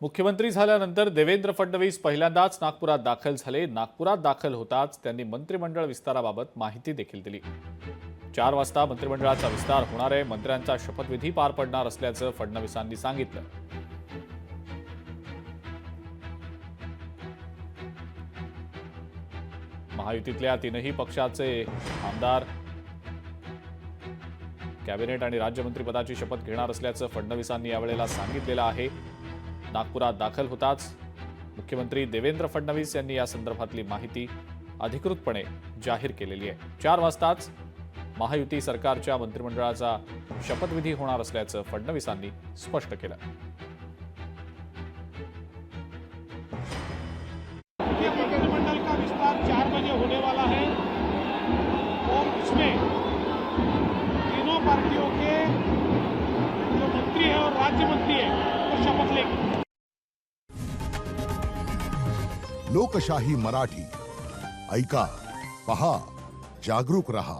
मुख्यमंत्री झाल्यानंतर देवेंद्र फडणवीस पहिल्यांदाच नागपुरात दाखल झाले। नागपुरात दाखल होताच त्यांनी मंत्रिमंडळ विस्ताराबाबत माहिती देखील दिली। 4 वाजता मंत्रिमंडळाचा विस्तार होणार आहे। मंत्र्यांचा शपथविधी पार पडणार असल्याचं फडणवीसांनी सांगितलं। महायुतीतल्या 3ही पक्षाचे आमदार कॅबिनेट आणि राज्यमंत्रीपदाची शपथ घेणार असल्याचं फडणवीसांनी यावेळेला सांगितलेलं आहे। नागपुरात दाखल होताच मुख्यमंत्री देवेंद्र फडणवीस यांनी या संदर्भातली माहिती अधिकृतपणे जाहीर केलेली आहे। 4 वाजताच महायुती सरकारच्या मंत्रिमंडळाचा शपथविधी होणार असल्याचं फडणवीसांनी स्पष्ट केलं। मंत्रिमंडल का विस्तार 4 बजे होने वाला है और उसमें तीनों पार्टियों के जो मंत्री है और राज्य मंत्री है वो शपथ लेंगे। लोकशाही मराठी ऐका, पहा, जागरूक रहा।